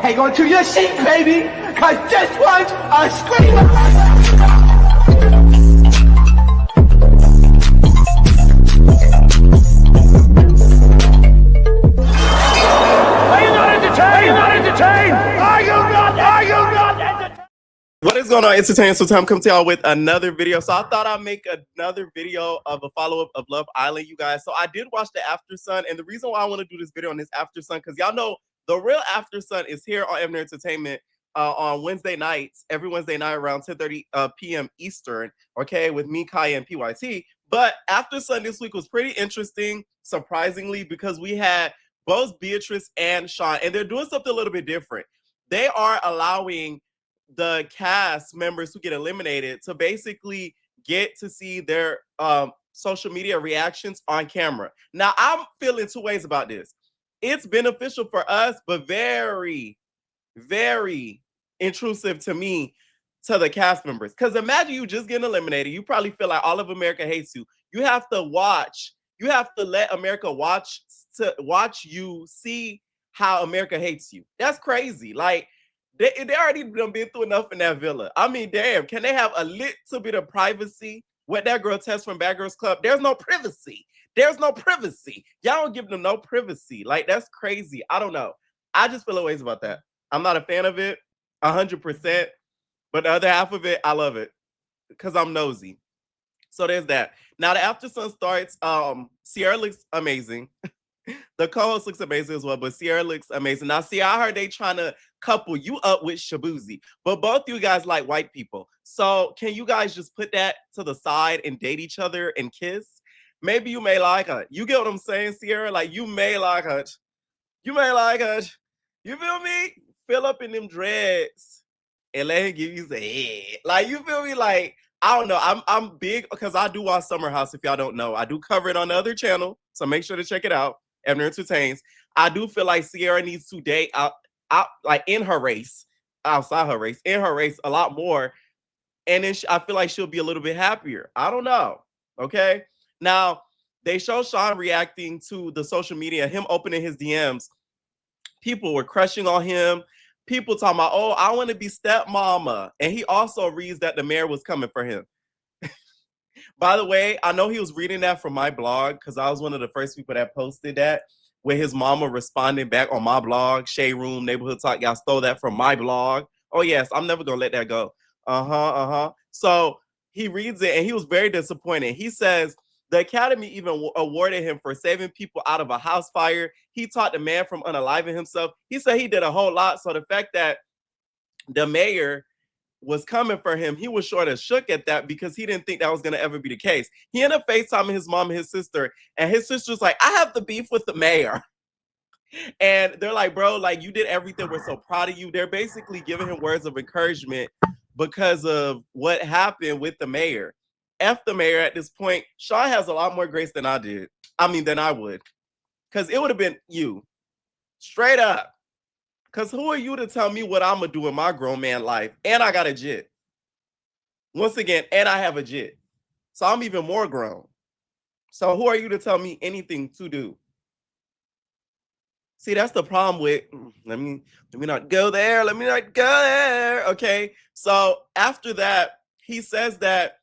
hang on to your seat, baby, cause this one's a screamer. What is going on, entertainment? So time come to y'all with another video. So I thought I'd make another video of a follow-up of Love Island, you guys. So I did watch the Aftersun, and the reason why I want to do this video on this Aftersun, because y'all know the real Aftersun is here on Avenue Entertainment on Wednesday nights, every Wednesday night around 10:30 p.m. Eastern, okay, with me, Kaya, and PYT. But Aftersun this week was pretty interesting, surprisingly, because we had both Beatriz and Sean, and they're doing something a little bit different. They are allowing the cast members who get eliminated to basically get to see their social media reactions on camera. Now, I'm feeling two ways about this. It's beneficial for us, but very, very intrusive to me, to the cast members. Because imagine you just getting eliminated. You probably feel like all of America hates you. You have to watch. You have to let America watch you see how America hates you. That's crazy. Like, they already done been through enough in that villa. I mean, damn, can they have a little bit of privacy? What that girl Tess from Bad Girls Club, there's no privacy. There's no privacy. Y'all don't give them no privacy. Like, that's crazy. I don't know. I just feel ways about that. I'm not a fan of it, 100%. But the other half of it, I love it because I'm nosy. So there's that. Now, the Aftersun starts. Sierra looks amazing. The co-host looks amazing as well, but Sierra looks amazing. Now, see, I heard they trying to couple you up with Shabuzi, but both you guys like white people. So can you guys just put that to the side and date each other and kiss? Maybe you may like her. You get what I'm saying, Sierra? Like, you may like her. You may like her. You feel me? Fill up in them dreads and let him give you the head. Like, you feel me? Like, I don't know. I'm big because I do watch Summer House. If y'all don't know, I do cover it on the other channel, so make sure to check it out. Avenue Entertains. I do feel like Sierra needs to date out like in her race, outside her race, in her race a lot more, and then I feel like she'll be a little bit happier. I don't know. Okay. Now they show Sean reacting to the social media, him opening his DMs. People were crushing on him. People talking about, oh, I want to be stepmama, and he also reads that the mayor was coming for him. By the way, I know he was reading that from my blog because I was one of the first people that posted that, with his mama responding back on my blog, Shade Room, Neighborhood Talk. Y'all stole that from my blog. Oh, yes, I'm never going to let that go. So he reads it, and he was very disappointed. He says, the Academy even awarded him for saving people out of a house fire. He taught the man from unaliving himself. He said he did a whole lot. So the fact that the mayor was coming for him, he was sort of shook at that because he didn't think that was going to ever be the case. He ended up FaceTiming his mom and his sister, and his sister's like, I have the beef with the mayor. And they're like, bro, like, you did everything. We're so proud of you. They're basically giving him words of encouragement because of what happened with the mayor. F the mayor at this point. Sean has a lot more grace than I did. I mean, than I would. Because it would have been you. Straight up. Because who are you to tell me what I'm going to do in my grown man life? And I got a jet. Once again, and I have a jet. So I'm even more grown. So who are you to tell me anything to do? See, that's the problem with, let me not go there. Let me not go there. Okay. So after that, he says that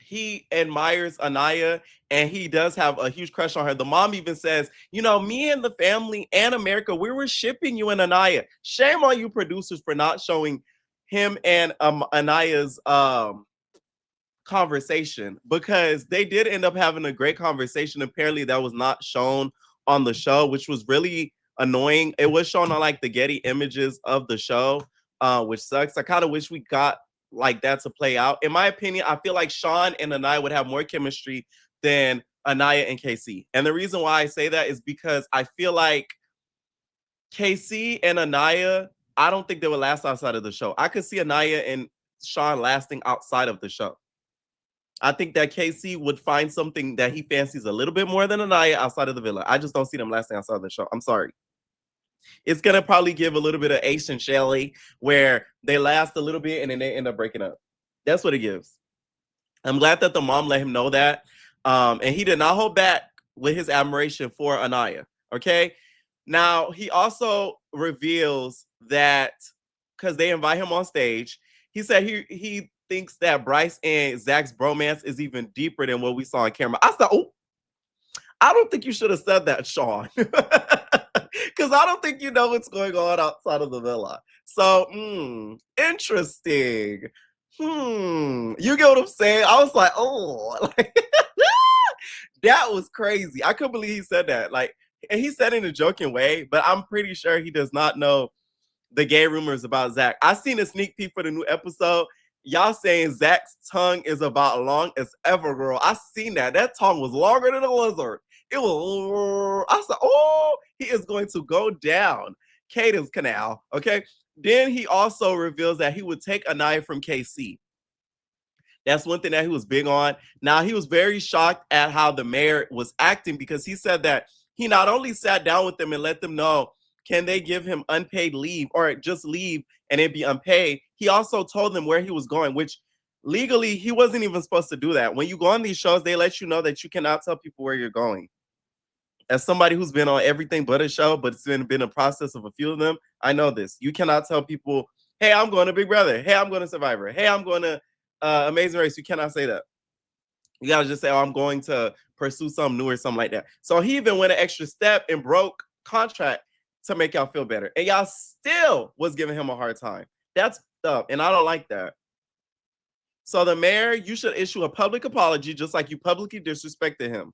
he admires Anaya and he does have a huge crush on her. The mom even says, you know, me and the family and America, we were shipping you and Anaya. Shame on you producers for not showing him and Anaya's conversation, because they did end up having a great conversation. Apparently that was not shown on the show, which was really annoying. It was shown on like the Getty images of the show, which sucks. I kind of wish we got like that to play out. In my opinion, I feel like Sean and Anaya would have more chemistry than Anaya and KC. And the reason why I say that is because I feel like KC and Anaya, I don't think they would last outside of the show. I could see Anaya and Sean lasting outside of the show. I think that KC would find something that he fancies a little bit more than Anaya outside of the villa. I just don't see them lasting outside of the show. I'm sorry. It's going to probably give a little bit of Ace and Shelly where they last a little bit and then they end up breaking up. That's what it gives. I'm glad that the mom let him know that. And he did not hold back with his admiration for Anaya. Okay. Now, he also reveals that because they invite him on stage, he said he thinks that Bryce and Zach's bromance is even deeper than what we saw on camera. I said, oh, I don't think you should have said that, Sean. Because I don't think you know what's going on outside of the villa. So, interesting. You get what I'm saying? I was like, oh, like, that was crazy. I couldn't believe he said that. Like, and he said it in a joking way, but I'm pretty sure he does not know the gay rumors about Zach. I seen a sneak peek for the new episode. Y'all saying Zach's tongue is about long as ever, girl. I seen that. That tongue was longer than a lizard. It was. I said, oh, he is going to go down Caden's canal. Okay. Then he also reveals that he would take a knife from KC. That's one thing that he was big on. Now, he was very shocked at how the mayor was acting because he said that he not only sat down with them and let them know, can they give him unpaid leave or just leave and it be unpaid? He also told them where he was going, which legally he wasn't even supposed to do that. When you go on these shows, they let you know that you cannot tell people where you're going. As somebody who's been on everything but a show, but it's been a process of a few of them, I know this. You cannot tell people, hey, I'm going to Big Brother. Hey, I'm going to Survivor. Hey, I'm going to Amazing Race. You cannot say that. You gotta just say, oh, I'm going to pursue something new or something like that. So he even went an extra step and broke contract to make y'all feel better. And y'all still was giving him a hard time. That's up. And I don't like that. So the mayor, you should issue a public apology just like you publicly disrespected him.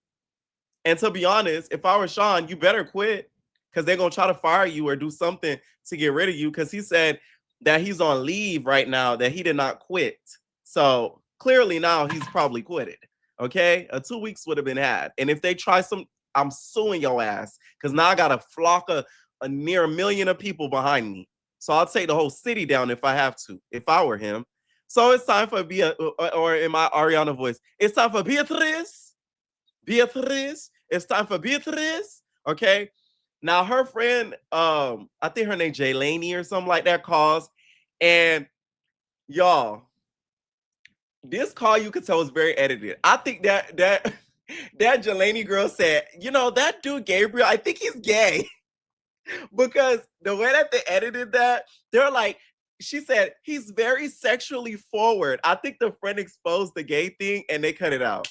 And to be honest, if I were Sean, you better quit because they're going to try to fire you or do something to get rid of you because he said that he's on leave right now, that he did not quit. So clearly now he's probably quitted. Okay? 2 weeks would have been had. And if they try I'm suing your ass because now I got a flock of near 1 million of people behind me. So I'll take the whole city down if I have to, if I were him. So it's time for or in my Ariana voice, it's time for Beatriz. Beatriz. It's time for Beatriz. Okay. Now her friend, I think her name Jaylani or something like that calls. And y'all, this call you could tell was very edited. I think that Jaylani girl said, you know, that dude Gabriel, I think he's gay. Because the way that they edited that, they're like, she said, he's very sexually forward. I think the friend exposed the gay thing and they cut it out.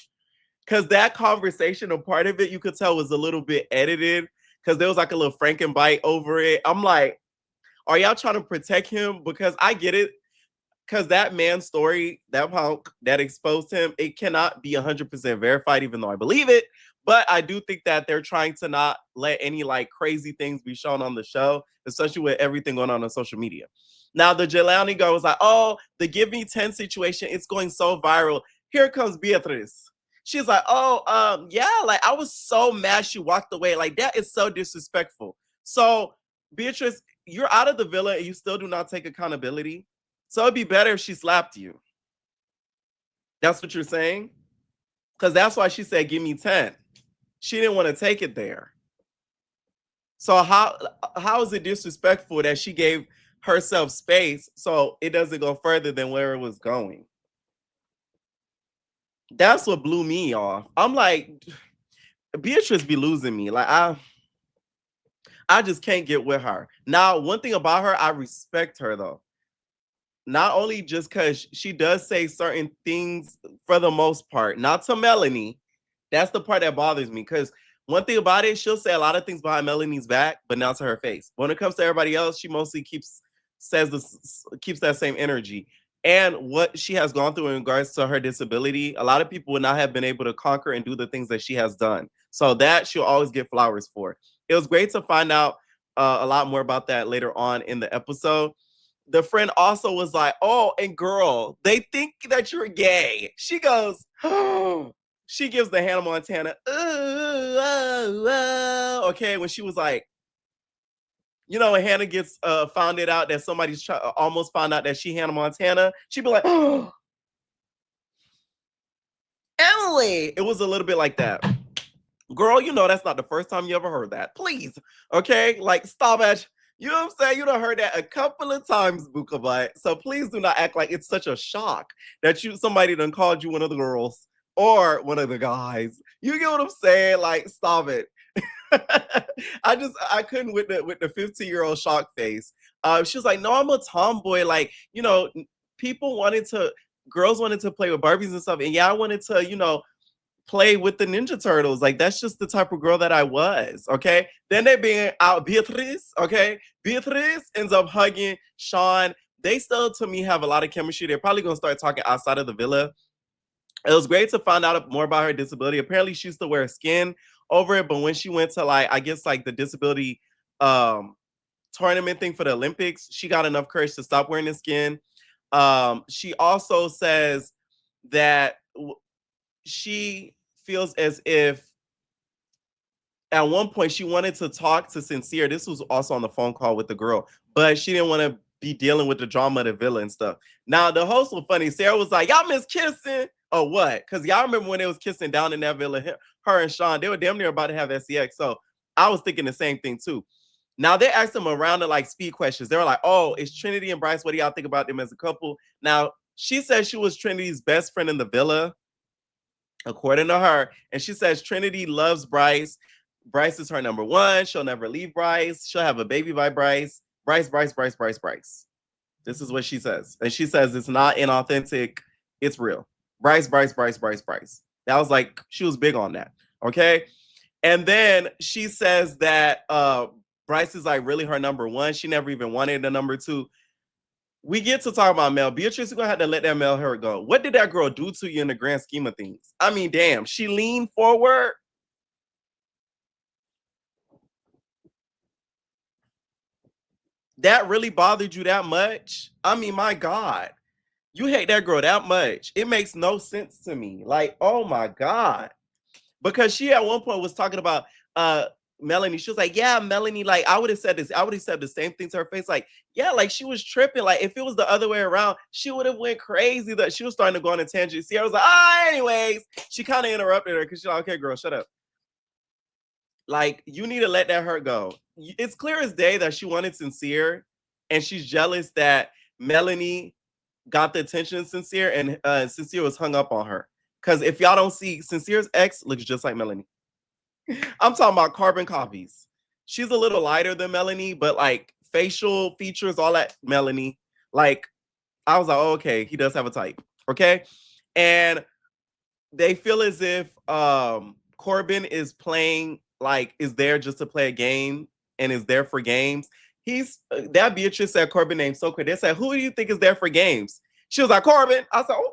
Because that conversation, a part of it, you could tell was a little bit edited because there was like a little Frankenbite over it. I'm like, are y'all trying to protect him? Because I get it. Because that man's story, that punk that exposed him, it cannot be 100% verified, even though I believe it. But I do think that they're trying to not let any like crazy things be shown on the show, especially with everything going on social media. Now, the Jelani girl was like, oh, the Give Me 10 situation, it's going so viral. Here comes Beatriz. She's like, oh, yeah, like I was so mad she walked away. Like that is so disrespectful. So, Beatrice, you're out of the villa and you still do not take accountability. So it'd be better if she slapped you. That's what you're saying? Because that's why she said, give me 10. She didn't want to take it there. So how is it disrespectful that she gave herself space so it doesn't go further than where it was going? That's what blew me off. I'm like, Beatrice be losing me. Like I just can't get with her. Now, one thing about her, I respect her though. Not only just because she does say certain things for the most part, not to Melanie. That's the part that bothers me. Because one thing about it, she'll say a lot of things behind Melanie's back, but not to her face. When it comes to everybody else, she mostly keeps that same energy. And what she has gone through in regards to her disability, a lot of people would not have been able to conquer and do the things that she has done. So that she'll always get flowers for. It was great to find out a lot more about that later on in the episode. The friend also was like, oh, and girl, they think that you're gay. She goes, oh, she gives the Hannah Montana, okay, when she was like, you know, when Hannah gets found it out that somebody's almost found out that she Hannah Montana, she'd be like, oh, Emily. It was a little bit like that. Girl, you know that's not the first time you ever heard that. Please, okay? Like, stop it. You know what I'm saying? You done heard that a couple of times, Bukabai. So please do not act like it's such a shock that somebody done called you one of the girls or one of the guys. You get what I'm saying? Like, stop it. I couldn't with the 15-year-old shock face. She was like, no, I'm a tomboy. Like, you know, girls wanted to play with Barbies and stuff. And yeah, I wanted to, you know, play with the Ninja Turtles. Like, that's just the type of girl that I was. Okay. Then they being out Beatriz. Okay. Beatriz ends up hugging Sean. They still, to me, have a lot of chemistry. They're probably going to start talking outside of the villa. It was great to find out more about her disability. Apparently, she used to wear skin over it, but when she went to, like, I guess, like the disability tournament thing for the Olympics, she got enough courage to stop wearing the skin. She also says that she feels as if at one point she wanted to talk to Sincere. This was also on the phone call with the girl, but she didn't want to be dealing with the drama of the villa and stuff. Now, the host was funny. Sarah was like, y'all miss kissing or what? Because y'all remember when they was kissing down in that villa, her and Sean, they were damn near about to have SEX. So I was thinking the same thing too. Now, they asked them around to like speed questions. They were like, oh, it's Trinity and Bryce. What do y'all think about them as a couple? Now, she said she was Trinity's best friend in the villa, according to her. And she says Trinity loves Bryce. Bryce is her number one. She'll never leave Bryce. She'll have a baby by Bryce. Bryce. This is what she says. And she says it's not inauthentic. It's real. Bryce. That was like, she was big on that. Okay. And then she says that Bryce is like really her number one. She never even wanted a number two. We get to talk about Mel. Beatriz is going to have to let that Mel hair go. What did that girl do to you in the grand scheme of things? I mean, damn, she leaned forward. That really bothered you that much? I mean, my God, you hate that girl that much. It makes no sense to me. Like, oh my God. Because she at one point was talking about Melanie. She was like, yeah, Melanie, like, I would have said this. I would have said the same thing to her face. Like, yeah, like she was tripping. Like, if it was the other way around, she would have went crazy. That she was starting to go on a tangent. Sierra was like, anyways. She kind of interrupted her because she's like, okay, girl, shut up. Like, you need to let that hurt go. It's clear as day that she wanted Sincere, and she's jealous that Melanie got the attention of Sincere, and Sincere was hung up on her. Because if y'all don't see, Sincere's ex looks just like Melanie. I'm talking about carbon copies. She's a little lighter than Melanie, but like facial features, all that Melanie. Like, I was like, oh, okay, he does have a type. Okay. And they feel as if Corbin is playing, like, is there just to play a game and is there for games. He's that Beatrice said Corbin named so quick. They said, who do you think is there for games? She was like, Corbin. I said, oh,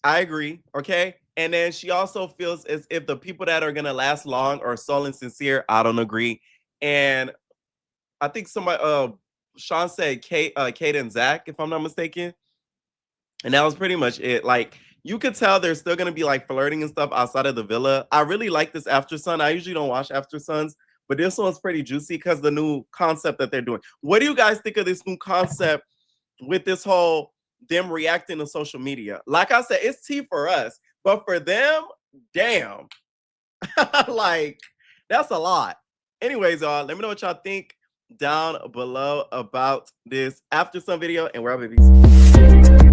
I agree. Okay. And then she also feels as if the people that are going to last long are Sol and Sincere. I don't agree. And I think somebody, Sean said Kate and Zach, if I'm not mistaken. And that was pretty much it. Like, you could tell there's still going to be like flirting and stuff outside of the villa. I really like this Aftersun. I usually don't watch Aftersuns, but this one's pretty juicy because the new concept that they're doing. What do you guys think of this new concept with this whole them reacting to social media? Like I said, it's tea for us, but for them, damn. Like, that's a lot. Anyways, y'all, let me know what y'all think down below about this Aftersun video, and we're out, babies.